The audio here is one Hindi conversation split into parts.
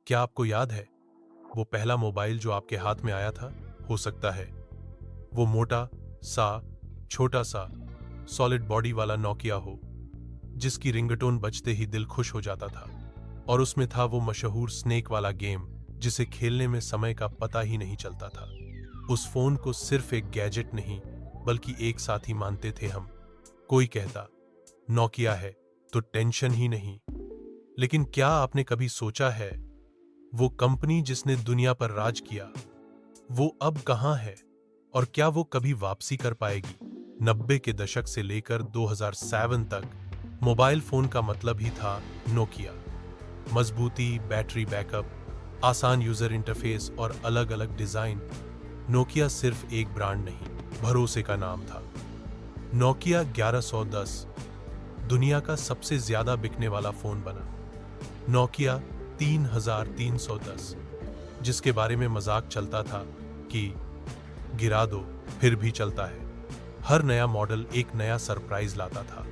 क्या आपको याद है वो पहला मोबाइल जो आपके हाथ में आया था? हो सकता है वो मोटा सा, छोटा सा, सॉलिड बॉडी वाला नोकिया हो, जिसकी रिंगटोन बजते ही दिल खुश हो जाता था। और उसमें था वो मशहूर स्नेक वाला गेम जिसे खेलने में समय का पता ही नहीं चलता था। उस फोन को सिर्फ एक गैजेट नहीं बल्कि एक साथी मानते थे हम। कोई कहता नोकिया है तो टेंशन ही नहीं। लेकिन क्या आपने कभी सोचा है वो कंपनी जिसने दुनिया पर राज किया वो अब कहां है और क्या वो कभी वापसी कर पाएगी? 90 के दशक से लेकर 2007 तक मोबाइल फोन का मतलब ही था नोकिया। मजबूती, बैटरी बैकअप, आसान यूजर इंटरफेस और अलग अलग डिजाइन। नोकिया सिर्फ एक ब्रांड नहीं, भरोसे का नाम था। नोकिया 1110 दुनिया का सबसे ज्यादा बिकने वाला फोन बना। नोकिया 3310, जिसके बारे में मजाक चलता था कि गिरा दो फिर भी चलता है। हर नया मॉडल एक नया सरप्राइज लाता था।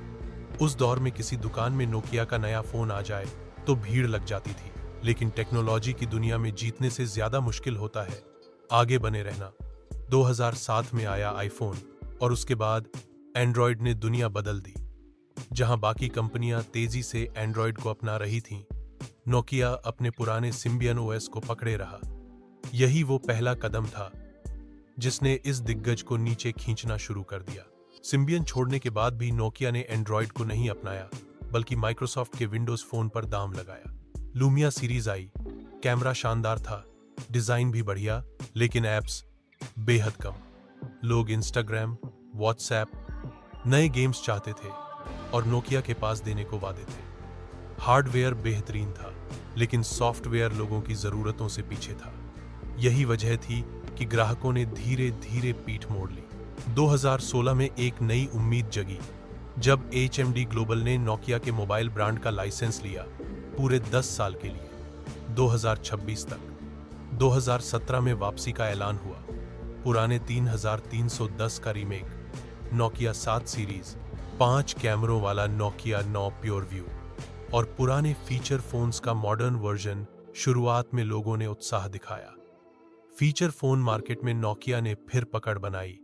उस दौर में किसी दुकान में नोकिया का नया फोन आ जाए तो भीड़ लग जाती थी। लेकिन टेक्नोलॉजी की दुनिया में जीतने से ज्यादा मुश्किल होता है आगे बने रहना। 2007 में आया आईफोन और उसके बाद एंड्रॉयड ने दुनिया बदल दी। जहां बाकी कंपनियां तेजी से एंड्रॉयड को अपना रही थीं, नोकिया अपने पुराने सिम्बियन ओएस को पकड़े रहा। यही वो पहला कदम था जिसने इस दिग्गज को नीचे खींचना शुरू कर दिया। सिम्बियन छोड़ने के बाद भी नोकिया ने एंड्रॉयड को नहीं अपनाया बल्कि माइक्रोसॉफ्ट के विंडोज फोन पर दाम लगाया। लूमिया सीरीज आई, कैमरा शानदार था, डिजाइन भी बढ़िया, लेकिन ऐप्स बेहद कम। लोग इंस्टाग्राम, व्हाट्सएप, नए गेम्स चाहते थे और नोकिया के पास देने को वादे थे। हार्डवेयर बेहतरीन था लेकिन सॉफ्टवेयर लोगों की जरूरतों से पीछे था। यही वजह थी कि ग्राहकों ने धीरे धीरे पीठ मोड़ ली। 2016 में एक नई उम्मीद जगी जब HMD ग्लोबल ने नोकिया के मोबाइल ब्रांड का लाइसेंस लिया पूरे 10 साल के लिए, 2026 तक। 2017 में वापसी का ऐलान हुआ। पुराने 3310 का रीमेक, नोकिया 7 सीरीज, 5 कैमरों वाला नोकिया 9 प्योर व्यू और पुराने फीचर फोन्स का मॉडर्न वर्जन। शुरुआत में लोगों ने उत्साह दिखाया। फीचर फोन मार्केट में नोकिया ने फिर पकड़ बनाई।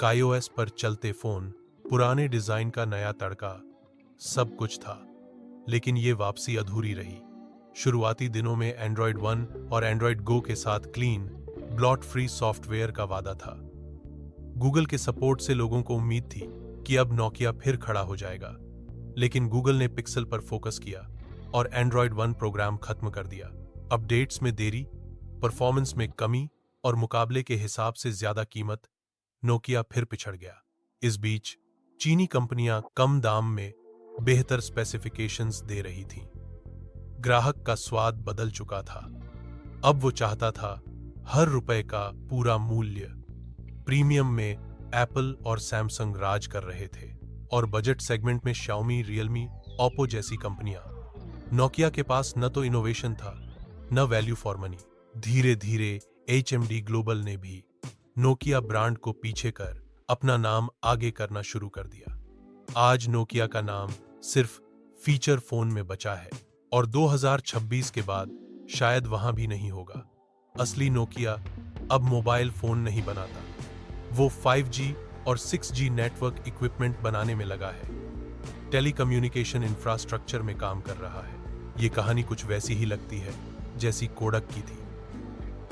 काईओएस पर चलते फोन, पुराने डिजाइन का नया तड़का, सब कुछ था। लेकिन ये वापसी अधूरी रही। शुरुआती दिनों में एंड्रॉयड 1 और एंड्रॉयड गो के साथ क्लीन, ब्लॉट फ्री सॉफ्टवेयर का वादा था। गूगल के सपोर्ट से लोगों को उम्मीद थी कि अब नोकिया फिर खड़ा हो जाएगा। लेकिन गूगल ने पिक्सल पर फोकस किया और एंड्रॉयड 1 प्रोग्राम खत्म कर दिया। अपडेट्स में देरी, परफॉर्मेंस में कमी और मुकाबले के हिसाब से ज्यादा कीमत, नोकिया फिर पिछड़ गया। इस बीच चीनी कंपनियां कम दाम में बेहतर स्पेसिफिकेशंस दे रही थीं। ग्राहक का स्वाद बदल चुका था। अब वो चाहता था हर रुपए का पूरा मूल्य। प्रीमियम में एप्पल और सैमसंग राज कर रहे थे और बजट सेगमेंट में शाओमी, रियलमी, ओप्पो जैसी कंपनियां। नोकिया के पास न तो इनोवेशन था न वैल्यू फॉर मनी। धीरे धीरे HMD ग्लोबल ने भी नोकिया ब्रांड को पीछे कर अपना नाम आगे करना शुरू कर दिया। आज नोकिया का नाम सिर्फ फीचर फोन में बचा है और 2026 के बाद शायद वहां भी नहीं होगा। असली नोकिया अब मोबाइल फोन नहीं बनाता, वो 5G और 6G नेटवर्क इक्विपमेंट बनाने में लगा है। टेलीकम्युनिकेशन इंफ्रास्ट्रक्चर में काम कर रहा है। ये कहानी कुछ वैसी ही लगती है जैसी कोडक की थी।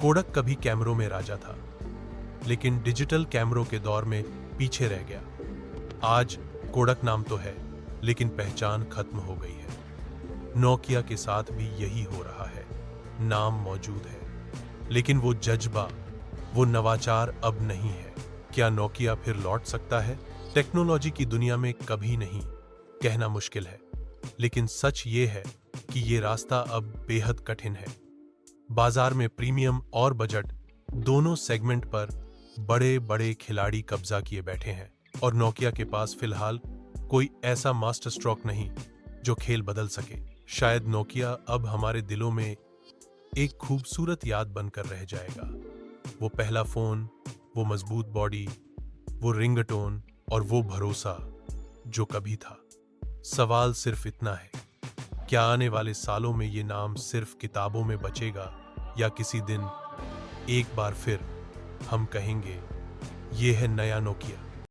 कोडक कभी कैमरों में राजा था लेकिन डिजिटल कैमरों के दौर में पीछे रह गया। आज कोडक नाम तो है लेकिन पहचान खत्म हो गई है। नोकिया के साथ भी यही हो रहा है। नाम मौजूद है लेकिन वो जज्बा, वो नवाचार अब नहीं है। क्या नोकिया फिर लौट सकता है? टेक्नोलॉजी की दुनिया में कभी नहीं, कहना मुश्किल है। लेकिन सच ये है कि ये रास्ता अब बेहद कठिन है। बाजार में प्रीमियम और बजट दोनों सेगमेंट पर बड़े बड़े खिलाड़ी कब्जा किए बैठे हैं और नोकिया के पास फिलहाल कोई ऐसा मास्टर स्ट्रोक नहीं जो खेल बदल सके। शायद नोकिया अब हमारे दिलों में एक खूबसूरत याद बनकर रह जाएगा। वो पहला फोन, वो मजबूत बॉडी, वो रिंगटोन और वो भरोसा जो कभी था। सवाल सिर्फ इतना है, क्या आने वाले सालों में ये नाम सिर्फ किताबों में बचेगा या किसी दिन एक बार फिर हम कहेंगे ये है नया नोकिया।